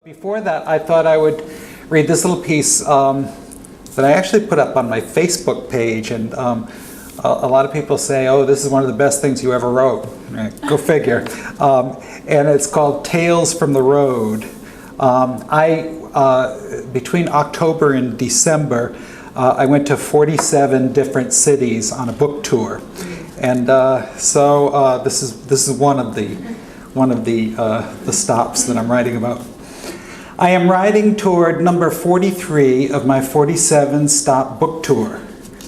Before that, I thought I would read this little piece that I actually put up on my Facebook page, and a lot of people say, oh, this is one of the best things you ever wrote. Go figure. And it's called Tales from the Road. Between October and December, I went to 47 different cities on a book tour. And so this is one of the stops that I'm writing about. I am riding toward number 43 of my 47 stop book tour.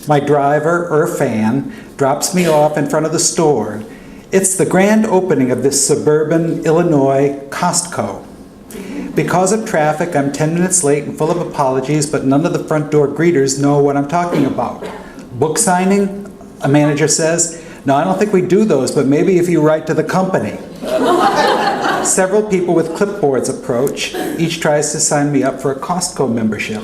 My driver, or fan, drops me off in front of the store. It's the grand opening of this suburban Illinois Costco. Because of traffic, I'm 10 minutes late and full of apologies, but none of the front door greeters know what I'm talking about. Book signing? A manager says. No, I don't think we do those, but maybe if you write to the company. Several people with clipboards approach. Each tries to sign me up for a Costco membership.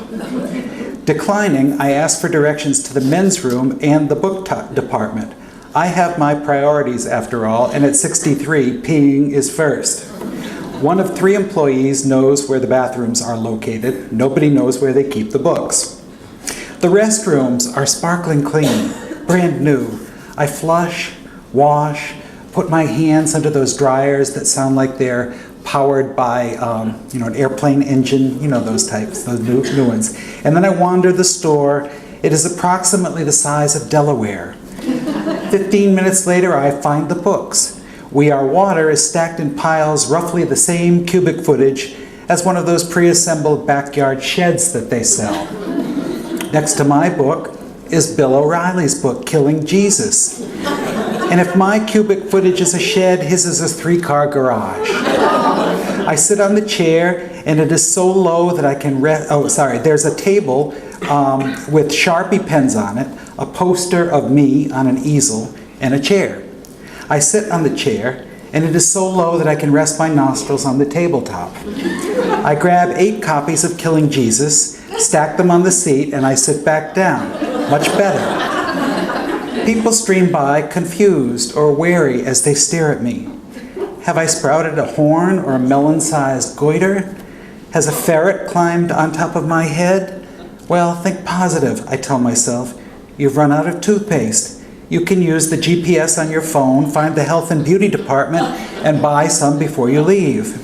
Declining, I ask for directions to the men's room and the book department. I have my priorities after all, and at 63, peeing is first. One of 3 employees knows where the bathrooms are located. Nobody knows where they keep the books. The restrooms are sparkling clean, brand new. I flush, wash, put my hands under those dryers that sound like they're powered by an airplane engine, those types, those new ones. And then I wander the store. It is approximately the size of Delaware. 15 minutes later, I find the books. We Are Water is stacked in piles roughly the same cubic footage as one of those pre-assembled backyard sheds that they sell. Next to my book is Bill O'Reilly's book, Killing Jesus. And if my cubic footage is a shed, his is a 3-car garage. I sit on the chair, and it is so low that I can there's a table with Sharpie pens on it, a poster of me on an easel, and a chair. I sit on the chair, and it is so low that I can rest my nostrils on the tabletop. I grab 8 copies of Killing Jesus, stack them on the seat, and I sit back down. Much better. People stream by, confused or wary as they stare at me. Have I sprouted a horn or a melon-sized goiter? Has a ferret climbed on top of my head? Well, think positive, I tell myself. You've run out of toothpaste. You can use the GPS on your phone, find the health and beauty department, and buy some before you leave.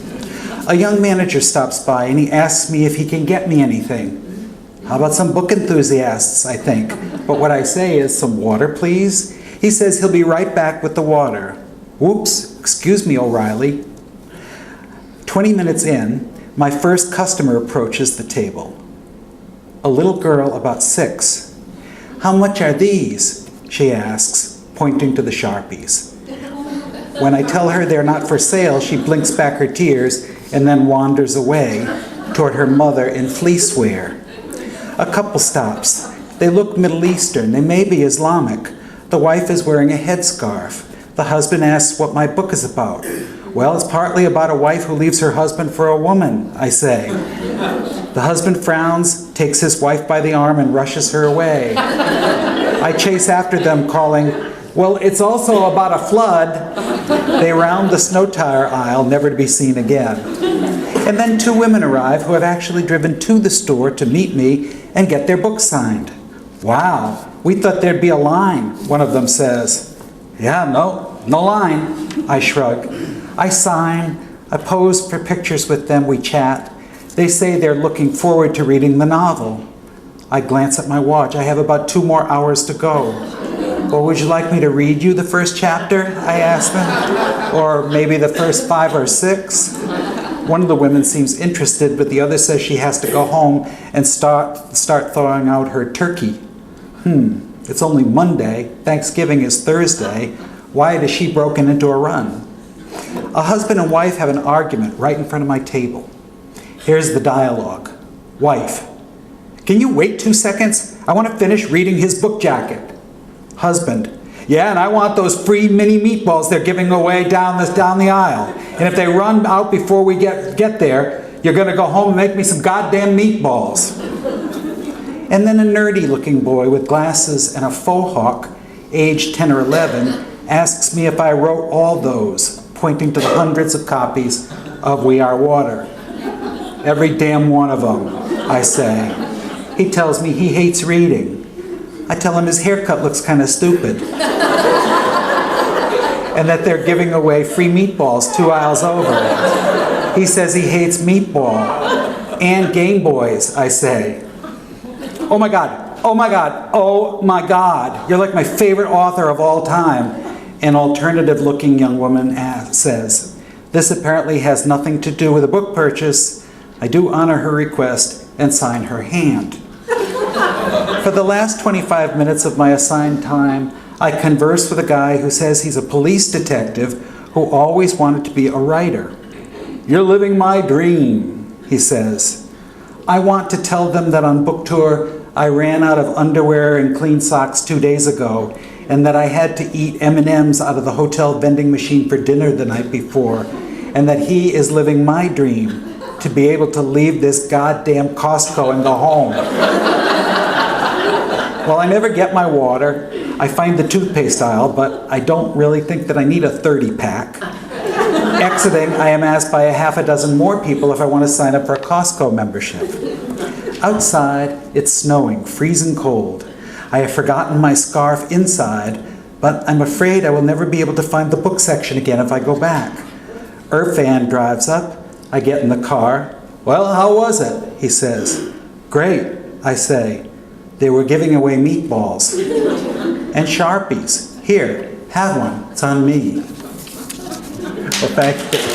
A young manager stops by and he asks me if he can get me anything. How about some book enthusiasts, I think. But what I say is, some water, please? He says he'll be right back with the water. Whoops, excuse me, O'Reilly. 20 minutes in, my first customer approaches the table. A little girl about 6. How much are these? She asks, pointing to the Sharpies. When I tell her they're not for sale, she blinks back her tears and then wanders away toward her mother in fleece wear. A couple stops. They look Middle Eastern. They may be Islamic. The wife is wearing a headscarf. The husband asks what my book is about. Well, it's partly about a wife who leaves her husband for a woman, I say. The husband frowns, takes his wife by the arm, and rushes her away. I chase after them, calling, well, it's also about a flood. They round the snow tire aisle, never to be seen again. And then 2 women arrive who have actually driven to the store to meet me and get their books signed. Wow, we thought there'd be a line, one of them says. Yeah, no line, I shrug. I sign, I pose for pictures with them, we chat. They say they're looking forward to reading the novel. I glance at my watch. I have about 2 more hours to go. Well, would you like me to read you the first chapter? I ask them. Or maybe the first 5 or 6? One of the women seems interested, but the other says she has to go home and start thawing out her turkey. It's only Monday. Thanksgiving is Thursday. Why has she broken into a run? A husband and wife have an argument right in front of my table. Here's the dialogue. Wife: can you wait 2 seconds? I want to finish reading his book jacket. Husband: yeah, and I want those free mini meatballs they're giving away down the aisle. And if they run out before we get there, you're going to go home and make me some goddamn meatballs. And then a nerdy-looking boy with glasses and a faux hawk, aged 10 or 11, asks me if I wrote all those, pointing to the hundreds of copies of We Are Water. Every damn one of them, I say. He tells me he hates reading. I tell him his haircut looks kind of stupid. And that they're giving away free meatballs 2 aisles over. He says he hates meatball and Game Boys, I say. Oh my God, oh my God, oh my God. You're like my favorite author of all time. An alternative-looking young woman says, this apparently has nothing to do with a book purchase. I do honor her request and sign her hand. For the last 25 minutes of my assigned time, I converse with a guy who says he's a police detective who always wanted to be a writer. You're living my dream, he says. I want to tell them that on book tour, I ran out of underwear and clean socks 2 days ago, and that I had to eat M&Ms out of the hotel vending machine for dinner the night before, and that he is living my dream to be able to leave this goddamn Costco and go home. Well, I never get my water. I find the toothpaste aisle, but I don't really think that I need a 30-pack. Exiting, I am asked by a half a dozen more people if I want to sign up for a Costco membership. Outside, it's snowing, freezing cold. I have forgotten my scarf inside, but I'm afraid I will never be able to find the book section again if I go back. Irfan drives up. I get in the car. Well, how was it? He says. Great, I say. They were giving away meatballs. And Sharpies. Here, have one. It's on me. Well, thank you.